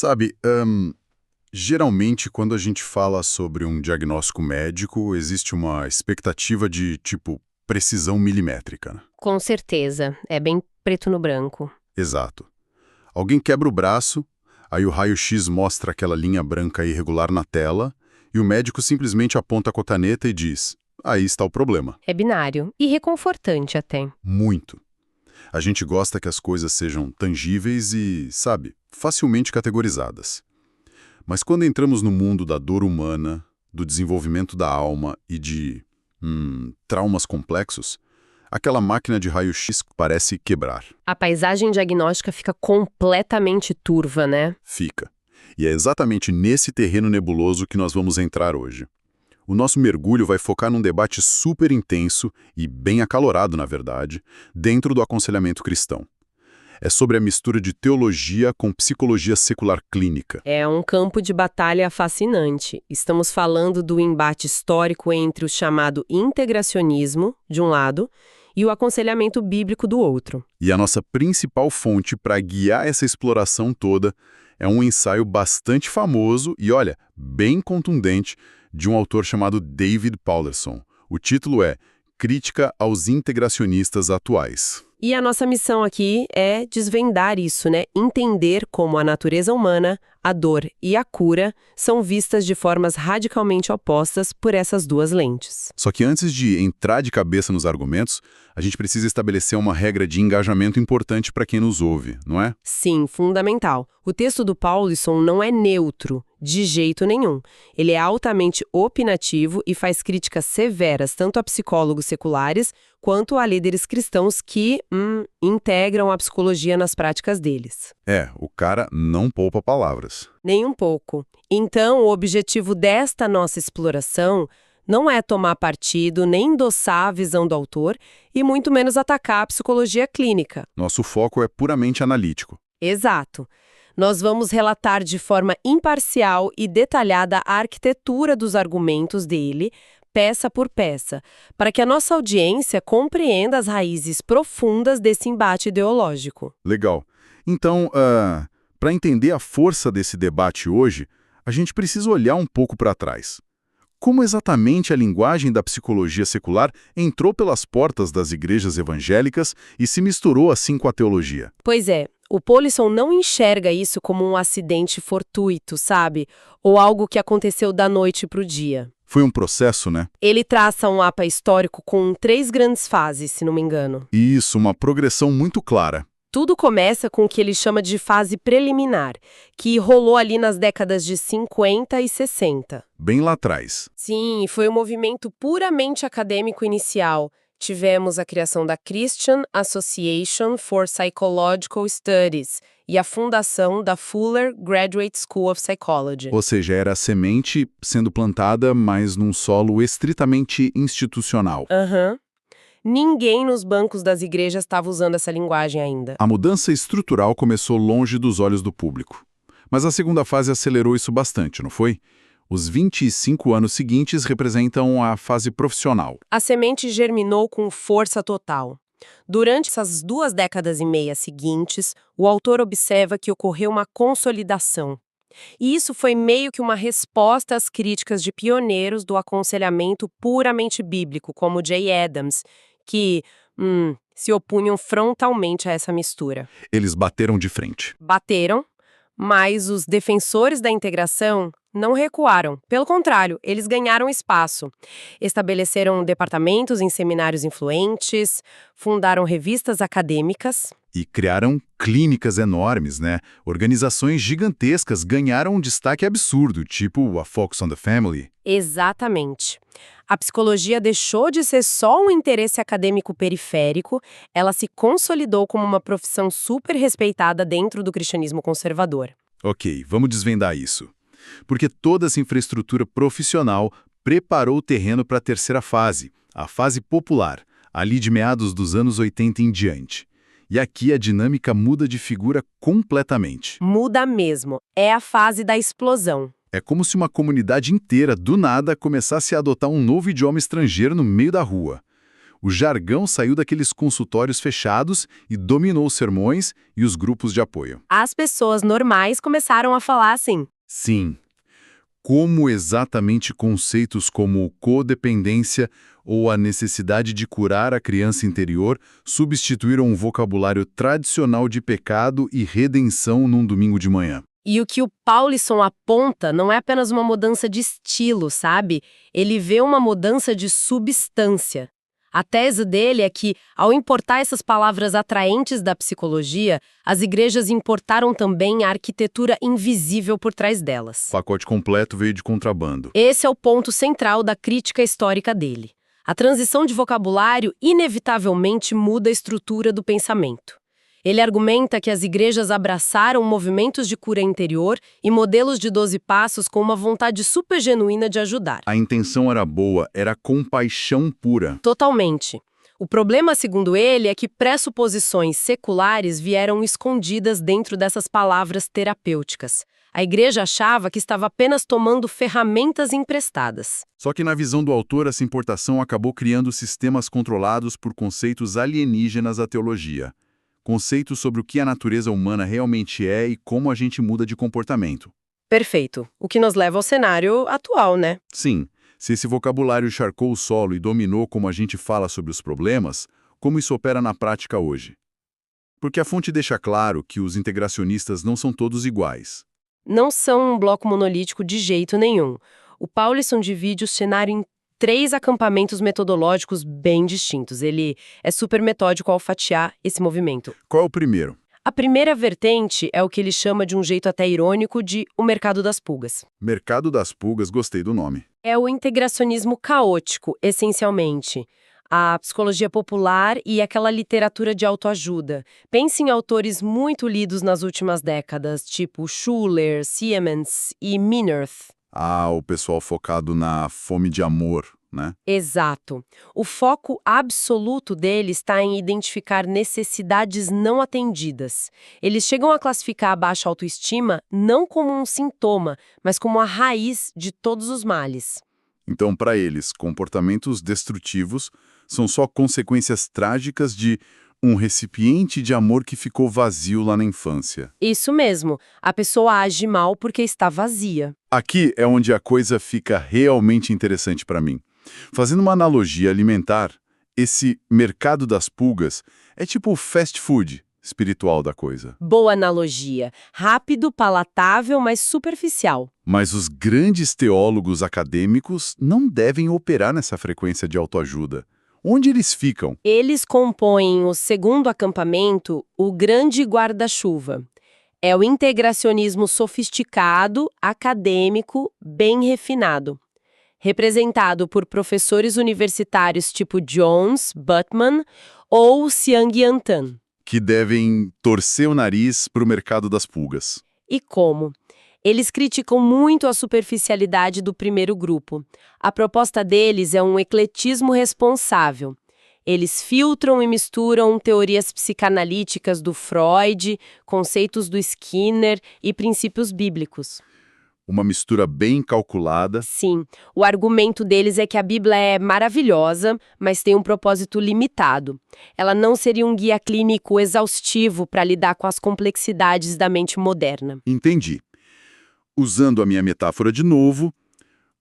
Sabe, geralmente quando a gente fala sobre um diagnóstico médico, existe uma expectativa de, tipo, precisão milimétrica, né? Com certeza, é bem preto no branco. Exato. Alguém quebra o braço, aí o raio-x mostra aquela linha branca irregular na tela, e o médico simplesmente aponta com a caneta e diz: aí está o problema. É binário e reconfortante até. Muito. A gente gosta que as coisas sejam tangíveis e, sabe, facilmente categorizadas. Mas quando entramos no mundo da dor humana, do desenvolvimento da alma e de, traumas complexos, aquela máquina de raio-x parece quebrar. A paisagem diagnóstica fica completamente turva, né? Fica. E é exatamente nesse terreno nebuloso que nós vamos entrar hoje. O nosso mergulho vai focar num debate super intenso e bem acalorado, na verdade, dentro do aconselhamento cristão. É sobre a mistura de teologia com psicologia secular clínica. É um campo de batalha fascinante. Estamos falando do embate histórico entre o chamado integracionismo, de um lado, e o aconselhamento bíblico do outro. E a nossa principal fonte para guiar essa exploração toda é um ensaio bastante famoso e, olha, bem contundente, de um autor chamado David Powlison. O título é Crítica aos Integracionistas Atuais. E a nossa missão aqui é desvendar isso, né? Entender como a natureza humana, a dor e a cura são vistas de formas radicalmente opostas por essas duas lentes. Só que antes de entrar de cabeça nos argumentos, a gente precisa estabelecer uma regra de engajamento importante para quem nos ouve, não é? Sim, fundamental. O texto do Powlison não é neutro, de jeito nenhum. Ele é altamente opinativo e faz críticas severas tanto a psicólogos seculares quanto a líderes cristãos que integram a psicologia nas práticas deles. O cara não poupa palavras. Nem um pouco. Então, o objetivo desta nossa exploração não é tomar partido, nem endossar a visão do autor e muito menos atacar a psicologia clínica. Nosso foco é puramente analítico. Exato. Nós vamos relatar de forma imparcial e detalhada a arquitetura dos argumentos dele, peça por peça, para que a nossa audiência compreenda as raízes profundas desse embate ideológico. Legal. Então, para entender a força desse debate hoje, a gente precisa olhar um pouco para trás. Como exatamente a linguagem da psicologia secular entrou pelas portas das igrejas evangélicas e se misturou assim com a teologia? Pois é, o Powlison não enxerga isso como um acidente fortuito, sabe? Ou algo que aconteceu da noite para o dia. Foi um processo, né? Ele traça um mapa histórico com 3 grandes fases, se não me engano. Isso, uma progressão muito clara. Tudo começa com o que ele chama de fase preliminar, que rolou ali nas décadas de 50 e 60. Bem lá atrás. Sim, foi um movimento puramente acadêmico inicial. Tivemos a criação da Christian Association for Psychological Studies e a fundação da Fuller Graduate School of Psychology. Ou seja, era a semente sendo plantada, mas num solo estritamente institucional. Ninguém nos bancos das igrejas estava usando essa linguagem ainda. A mudança estrutural começou longe dos olhos do público. Mas a segunda fase acelerou isso bastante, não foi? Os 25 anos seguintes representam a fase profissional. A semente germinou com força total. Durante essas 2 décadas e meia seguintes, o autor observa que ocorreu uma consolidação. E isso foi meio que uma resposta às críticas de pioneiros do aconselhamento puramente bíblico, como Jay Adams, que se opunham frontalmente a essa mistura. Eles bateram de frente. Bateram, mas os defensores da integração não recuaram. Pelo contrário, eles ganharam espaço. Estabeleceram departamentos em seminários influentes, fundaram revistas acadêmicas. E criaram clínicas enormes, né? Organizações gigantescas ganharam um destaque absurdo, tipo a Focus on the Family. Exatamente. A psicologia deixou de ser só um interesse acadêmico periférico, ela se consolidou como uma profissão super respeitada dentro do cristianismo conservador. Ok, vamos desvendar isso. Porque toda essa infraestrutura profissional preparou o terreno para a terceira fase, a fase popular, ali de meados dos anos 80 em diante. E aqui a dinâmica muda de figura completamente. Muda mesmo. É a fase da explosão. É como se uma comunidade inteira, do nada, começasse a adotar um novo idioma estrangeiro no meio da rua. O jargão saiu daqueles consultórios fechados e dominou os sermões e os grupos de apoio. As pessoas normais começaram a falar assim. Sim. Como exatamente conceitos como codependência ou a necessidade de curar a criança interior substituíram um vocabulário tradicional de pecado e redenção num domingo de manhã? E o que o Paulison aponta não é apenas uma mudança de estilo, sabe? Ele vê uma mudança de substância. A tese dele é que, ao importar essas palavras atraentes da psicologia, as igrejas importaram também a arquitetura invisível por trás delas. O pacote completo veio de contrabando. Esse é o ponto central da crítica histórica dele. A transição de vocabulário inevitavelmente muda a estrutura do pensamento. Ele argumenta que as igrejas abraçaram movimentos de cura interior e modelos de 12 passos com uma vontade super genuína de ajudar. A intenção era boa, era compaixão pura. Totalmente. O problema, segundo ele, é que pressuposições seculares vieram escondidas dentro dessas palavras terapêuticas. A igreja achava que estava apenas tomando ferramentas emprestadas. Só que na visão do autor, essa importação acabou criando sistemas controlados por conceitos alienígenas à teologia. Conceitos sobre o que a natureza humana realmente é e como a gente muda de comportamento. Perfeito. O que nos leva ao cenário atual, né? Sim, se esse vocabulário encharcou o solo e dominou como a gente fala sobre os problemas, como isso opera na prática hoje? Porque a fonte deixa claro que os integracionistas não são todos iguais. Não são um bloco monolítico de jeito nenhum. O Paulison divide o cenário em 3 acampamentos metodológicos bem distintos. Ele é super metódico ao fatiar esse movimento. Qual é o primeiro? A primeira vertente é o que ele chama de um jeito até irônico de o mercado das pulgas. Mercado das pulgas, gostei do nome. É o integracionismo caótico, essencialmente. A psicologia popular e aquela literatura de autoajuda. Pense em autores muito lidos nas últimas décadas, tipo Schuller, Siemens e Minerth. Ah, o pessoal focado na fome de amor, né? Exato. O foco absoluto dele está em identificar necessidades não atendidas. Eles chegam a classificar a baixa autoestima não como um sintoma, mas como a raiz de todos os males. Então, para eles, comportamentos destrutivos são só consequências trágicas de um recipiente de amor que ficou vazio lá na infância. Isso mesmo. A pessoa age mal porque está vazia. Aqui é onde a coisa fica realmente interessante para mim. Fazendo uma analogia alimentar, esse mercado das pulgas é tipo o fast food espiritual da coisa. Boa analogia. Rápido, palatável, mas superficial. Mas os grandes teólogos acadêmicos não devem operar nessa frequência de autoajuda. Onde eles ficam? Eles compõem o segundo acampamento, o grande guarda-chuva. É o integracionismo sofisticado, acadêmico, bem refinado. Representado por professores universitários tipo Jones, Buttman ou Seung-Yeon Tan. Que devem torcer o nariz para o mercado das pulgas. E como? Eles criticam muito a superficialidade do primeiro grupo. A proposta deles é um ecletismo responsável. Eles filtram e misturam teorias psicanalíticas do Freud, conceitos do Skinner e princípios bíblicos. Uma mistura bem calculada. Sim, o argumento deles é que a Bíblia é maravilhosa, mas tem um propósito limitado. Ela não seria um guia clínico exaustivo para lidar com as complexidades da mente moderna. Entendi. Usando a minha metáfora de novo,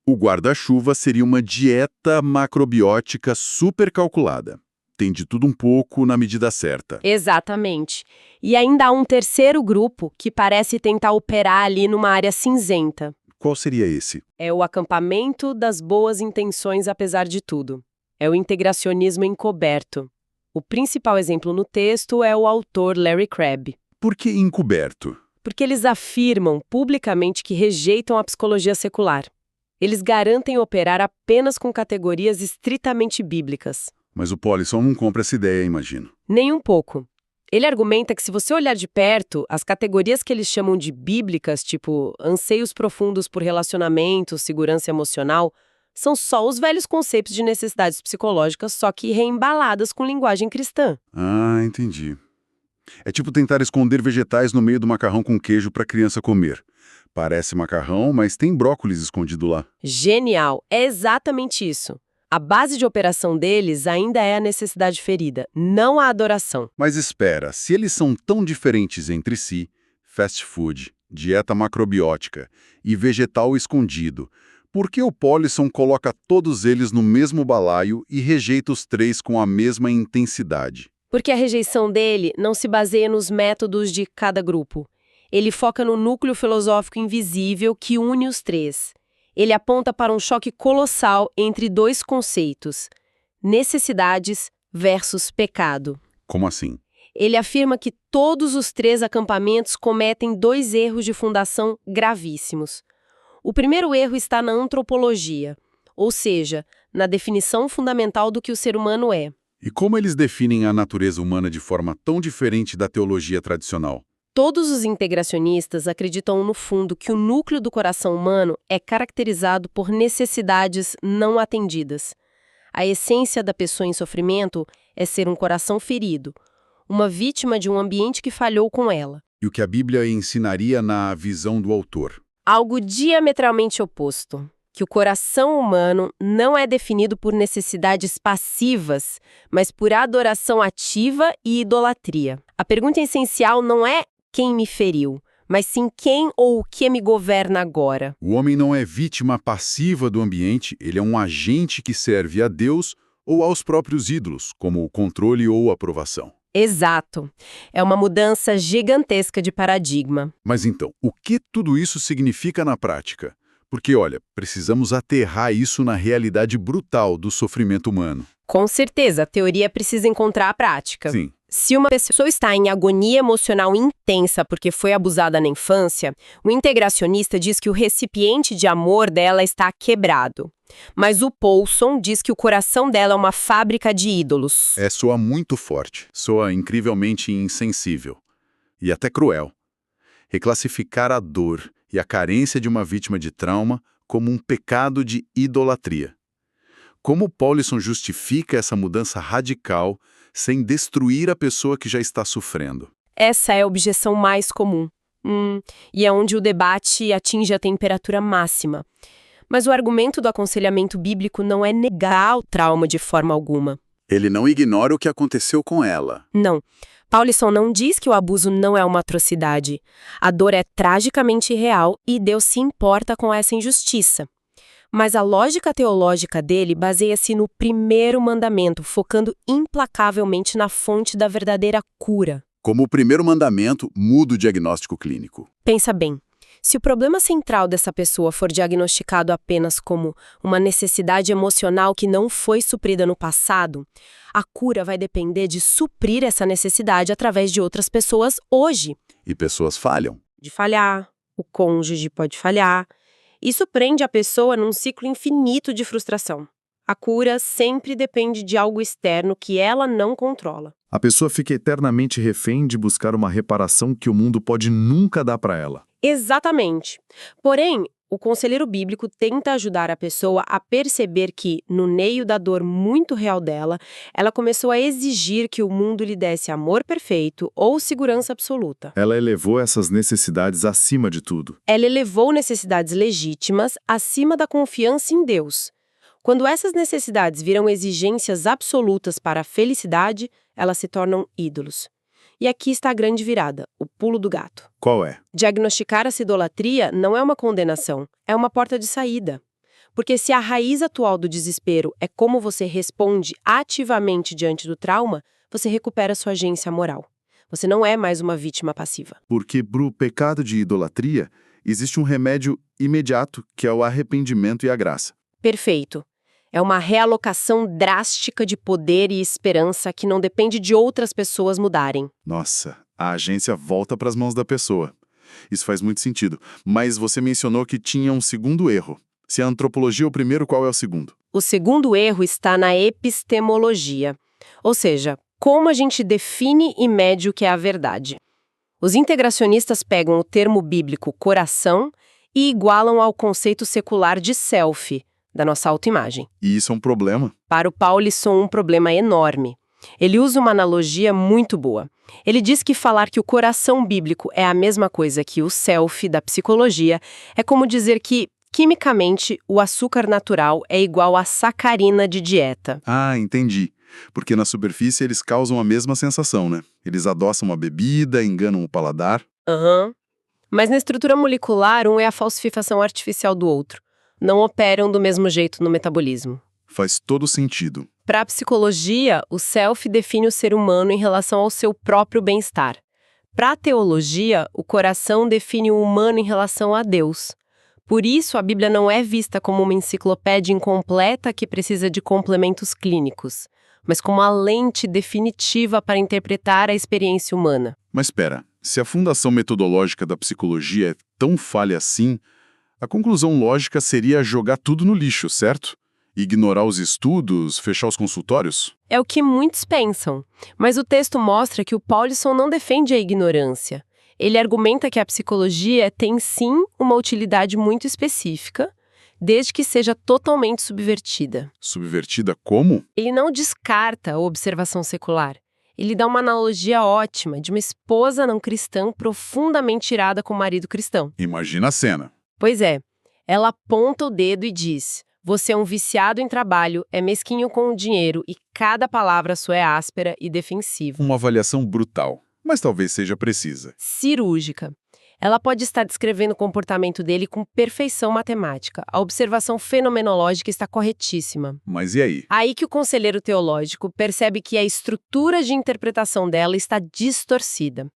o guarda-chuva seria uma dieta macrobiótica super calculada. Tem de tudo um pouco na medida certa. Exatamente. E ainda há um terceiro grupo que parece tentar operar ali numa área cinzenta. Qual seria esse? É o acampamento das boas intenções apesar de tudo. É o integracionismo encoberto. O principal exemplo no texto é o autor Larry Crabb. Por que encoberto? Porque eles afirmam publicamente que rejeitam a psicologia secular. Eles garantem operar apenas com categorias estritamente bíblicas. Mas o Paulison não compra essa ideia, imagino. Nem um pouco. Ele argumenta que se você olhar de perto, as categorias que eles chamam de bíblicas, tipo anseios profundos por relacionamento, segurança emocional, são só os velhos conceitos de necessidades psicológicas, só que reembaladas com linguagem cristã. Ah, entendi. É tipo tentar esconder vegetais no meio do macarrão com queijo para a criança comer. Parece macarrão, mas tem brócolis escondido lá. Genial! É exatamente isso. A base de operação deles ainda é a necessidade ferida, não a adoração. Mas espera, se eles são tão diferentes entre si, fast food, dieta macrobiótica e vegetal escondido, por que o Paulson coloca todos eles no mesmo balaio e rejeita os três com a mesma intensidade? Porque a rejeição dele não se baseia nos métodos de cada grupo. Ele foca no núcleo filosófico invisível que une os três. Ele aponta para um choque colossal entre dois conceitos: necessidades versus pecado. Como assim? Ele afirma que todos os três acampamentos cometem dois erros de fundação gravíssimos. O primeiro erro está na antropologia, ou seja, na definição fundamental do que o ser humano é. E como eles definem a natureza humana de forma tão diferente da teologia tradicional? Todos os integracionistas acreditam, no fundo, que o núcleo do coração humano é caracterizado por necessidades não atendidas. A essência da pessoa em sofrimento é ser um coração ferido, uma vítima de um ambiente que falhou com ela. E o que a Bíblia ensinaria na visão do autor? Algo diametralmente oposto. Que o coração humano não é definido por necessidades passivas, mas por adoração ativa e idolatria. A pergunta essencial não é quem me feriu, mas sim quem ou o que me governa agora. O homem não é vítima passiva do ambiente, ele é um agente que serve a Deus ou aos próprios ídolos, como o controle ou aprovação. Exato. É uma mudança gigantesca de paradigma. Mas então, o que tudo isso significa na prática? Porque, olha, precisamos aterrar isso na realidade brutal do sofrimento humano. Com certeza, a teoria precisa encontrar a prática. Sim. Se uma pessoa está em agonia emocional intensa porque foi abusada na infância, o integracionista diz que o recipiente de amor dela está quebrado. Mas o Paulson diz que o coração dela é uma fábrica de ídolos. Soa muito forte, soa incrivelmente insensível e até cruel. Reclassificar a dor e a carência de uma vítima de trauma como um pecado de idolatria. Como Paulson justifica essa mudança radical sem destruir a pessoa que já está sofrendo? Essa é a objeção mais comum. E é onde o debate atinge a temperatura máxima. Mas o argumento do aconselhamento bíblico não é negar o trauma de forma alguma. Ele não ignora o que aconteceu com ela. Não. Paulson não diz que o abuso não é uma atrocidade. A dor é tragicamente real e Deus se importa com essa injustiça. Mas a lógica teológica dele baseia-se no primeiro mandamento, focando implacavelmente na fonte da verdadeira cura. Como o primeiro mandamento, muda o diagnóstico clínico. Pensa bem, se o problema central dessa pessoa for diagnosticado apenas como uma necessidade emocional que não foi suprida no passado, a cura vai depender de suprir essa necessidade através de outras pessoas hoje. E pessoas falham. De falhar, o cônjuge pode falhar. Isso prende a pessoa num ciclo infinito de frustração. A cura sempre depende de algo externo que ela não controla. A pessoa fica eternamente refém de buscar uma reparação que o mundo pode nunca dar para ela. Exatamente. Porém, o conselheiro bíblico tenta ajudar a pessoa a perceber que, no meio da dor muito real dela, ela começou a exigir que o mundo lhe desse amor perfeito ou segurança absoluta. Ela elevou essas necessidades acima de tudo. Ela elevou necessidades legítimas acima da confiança em Deus. Quando essas necessidades viram exigências absolutas para a felicidade, elas se tornam ídolos. E aqui está a grande virada, o pulo do gato. Qual é? Diagnosticar essa idolatria não é uma condenação, é uma porta de saída. Porque se a raiz atual do desespero é como você responde ativamente diante do trauma, você recupera sua agência moral. Você não é mais uma vítima passiva. Porque pro pecado de idolatria, existe um remédio imediato, que é o arrependimento e a graça. Perfeito. É uma realocação drástica de poder e esperança que não depende de outras pessoas mudarem. Nossa, a agência volta para as mãos da pessoa. Isso faz muito sentido. Mas você mencionou que tinha um segundo erro. Se a antropologia é o primeiro, qual é o segundo? O segundo erro está na epistemologia. Ou seja, como a gente define e mede o que é a verdade. Os integracionistas pegam o termo bíblico coração e igualam ao conceito secular de self, da nossa autoimagem. E isso é um problema? Para o Paulson, um problema enorme. Ele usa uma analogia muito boa. Ele diz que falar que o coração bíblico é a mesma coisa que o self da psicologia é como dizer que Quimicamente, o açúcar natural é igual à sacarina de dieta. Ah, entendi. Porque na superfície eles causam a mesma sensação, né? Eles adoçam a bebida, enganam o paladar. Aham. Mas na estrutura molecular, um é a falsificação artificial do outro. Não operam do mesmo jeito no metabolismo. Faz todo sentido. Para a psicologia, o self define o ser humano em relação ao seu próprio bem-estar. Para a teologia, o coração define o humano em relação a Deus. Por isso, a Bíblia não é vista como uma enciclopédia incompleta que precisa de complementos clínicos, mas como uma lente definitiva para interpretar a experiência humana. Mas espera, se a fundação metodológica da psicologia é tão falha assim, a conclusão lógica seria jogar tudo no lixo, certo? Ignorar os estudos, fechar os consultórios? É o que muitos pensam, mas o texto mostra que o Paulson não defende a ignorância. Ele argumenta que a psicologia tem sim uma utilidade muito específica, desde que seja totalmente subvertida. Subvertida como? Ele não descarta a observação secular. Ele dá uma analogia ótima de uma esposa não cristã profundamente irada com o marido cristão. Imagina a cena. Pois é, ela aponta o dedo e diz: você é um viciado em trabalho, é mesquinho com o dinheiro e cada palavra sua é áspera e defensiva. Uma avaliação brutal, mas talvez seja precisa. Cirúrgica. Ela pode estar descrevendo o comportamento dele com perfeição matemática. A observação fenomenológica está corretíssima. Mas e aí? Aí que o conselheiro teológico percebe que a estrutura de interpretação dela está distorcida.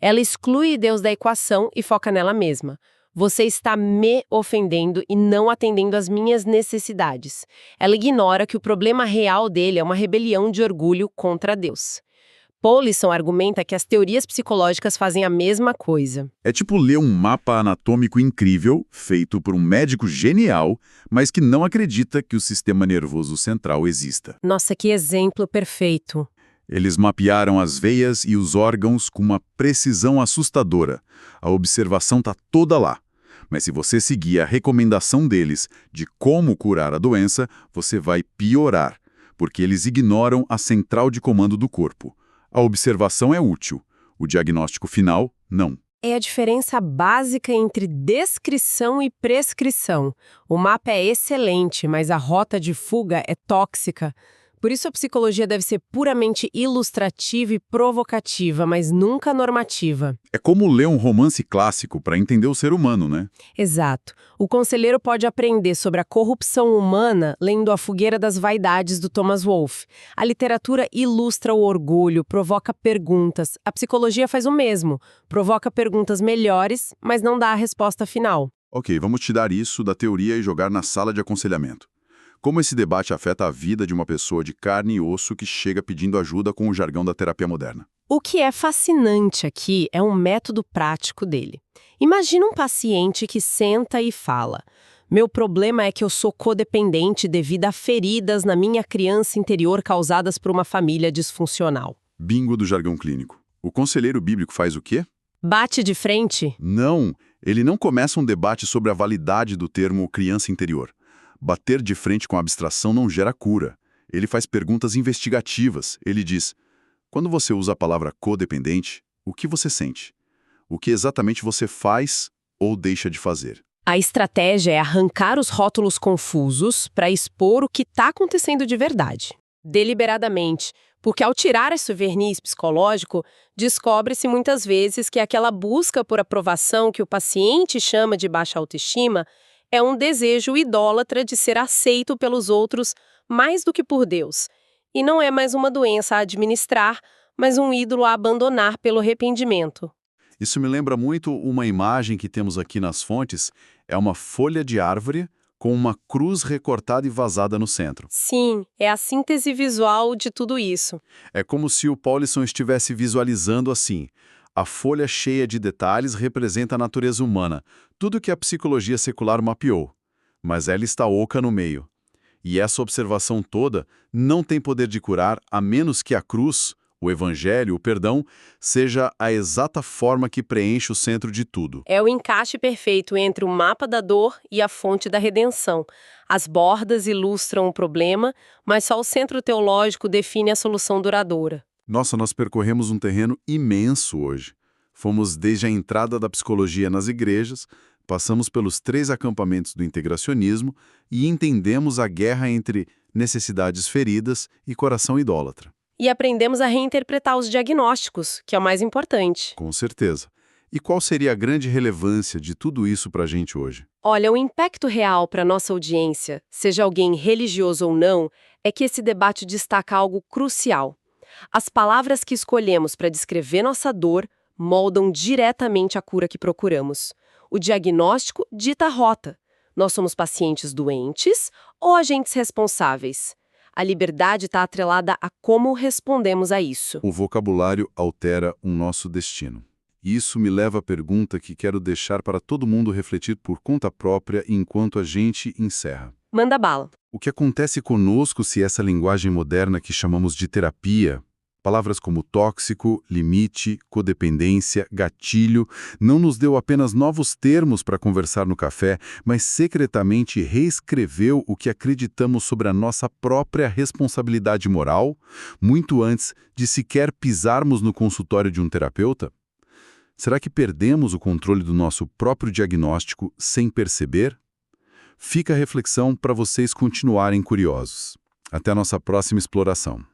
Ela exclui Deus da equação e foca nela mesma. Você está me ofendendo e não atendendo às minhas necessidades. Ela ignora que o problema real dele é uma rebelião de orgulho contra Deus. Paulson argumenta que as teorias psicológicas fazem a mesma coisa. É tipo ler um mapa anatômico incrível, feito por um médico genial, mas que não acredita que o sistema nervoso central exista. Nossa, que exemplo perfeito. Eles mapearam as veias e os órgãos com uma precisão assustadora. A observação está toda lá. Mas se você seguir a recomendação deles de como curar a doença, você vai piorar, porque eles ignoram a central de comando do corpo. A observação é útil, o diagnóstico final, não. É a diferença básica entre descrição e prescrição. O mapa é excelente, mas a rota de fuga é tóxica. Por isso a psicologia deve ser puramente ilustrativa e provocativa, mas nunca normativa. É como ler um romance clássico para entender o ser humano, né? Exato. O conselheiro pode aprender sobre a corrupção humana lendo A Fogueira das Vaidades, do Thomas Wolfe. A literatura ilustra o orgulho, provoca perguntas. A psicologia faz o mesmo. Provoca perguntas melhores, mas não dá a resposta final. Ok, vamos tirar isso da teoria e jogar na sala de aconselhamento. Como esse debate afeta a vida de uma pessoa de carne e osso que chega pedindo ajuda com o jargão da terapia moderna? O que é fascinante aqui é um método prático dele. Imagina um paciente que senta e fala: meu problema é que eu sou codependente devido a feridas na minha criança interior causadas por uma família disfuncional. Bingo do jargão clínico. O conselheiro bíblico faz o quê? Bate de frente? Não, ele não começa um debate sobre a validade do termo criança interior. Bater de frente com a abstração não gera cura. Ele faz perguntas investigativas. Ele diz: quando você usa a palavra codependente, o que você sente? O que exatamente você faz ou deixa de fazer? A estratégia é arrancar os rótulos confusos para expor o que está acontecendo de verdade. Deliberadamente, porque ao tirar esse verniz psicológico, descobre-se muitas vezes que aquela busca por aprovação que o paciente chama de baixa autoestima é um desejo idólatra de ser aceito pelos outros mais do que por Deus. E não é mais uma doença a administrar, mas um ídolo a abandonar pelo arrependimento. Isso me lembra muito uma imagem que temos aqui nas fontes. É uma folha de árvore com uma cruz recortada e vazada no centro. Sim, é a síntese visual de tudo isso. É como se o Paulson estivesse visualizando assim: a folha cheia de detalhes representa a natureza humana, tudo que a psicologia secular mapeou. Mas ela está oca no meio. E essa observação toda não tem poder de curar, a menos que a cruz, o evangelho, o perdão, seja a exata forma que preenche o centro de tudo. É o encaixe perfeito entre o mapa da dor e a fonte da redenção. As bordas ilustram o problema, mas só o centro teológico define a solução duradoura. Nossa, nós percorremos um terreno imenso hoje. Fomos desde a entrada da psicologia nas igrejas, passamos pelos 3 acampamentos do integracionismo e entendemos a guerra entre necessidades feridas e coração idólatra. E aprendemos a reinterpretar os diagnósticos, que é o mais importante. Com certeza. E qual seria a grande relevância de tudo isso para a gente hoje? Olha, o impacto real para nossa audiência, seja alguém religioso ou não, é que esse debate destaca algo crucial. As palavras que escolhemos para descrever nossa dor moldam diretamente a cura que procuramos. O diagnóstico dita a rota. Nós somos pacientes doentes ou agentes responsáveis? A liberdade está atrelada a como respondemos a isso. O vocabulário altera o nosso destino. E isso me leva à pergunta que quero deixar para todo mundo refletir por conta própria enquanto a gente encerra. Manda bala. O que acontece conosco se essa linguagem moderna que chamamos de terapia, palavras como tóxico, limite, codependência, gatilho, não nos deu apenas novos termos para conversar no café, mas secretamente reescreveu o que acreditamos sobre a nossa própria responsabilidade moral, muito antes de sequer pisarmos no consultório de um terapeuta? Será que perdemos o controle do nosso próprio diagnóstico sem perceber? Fica a reflexão para vocês continuarem curiosos. Até a nossa próxima exploração.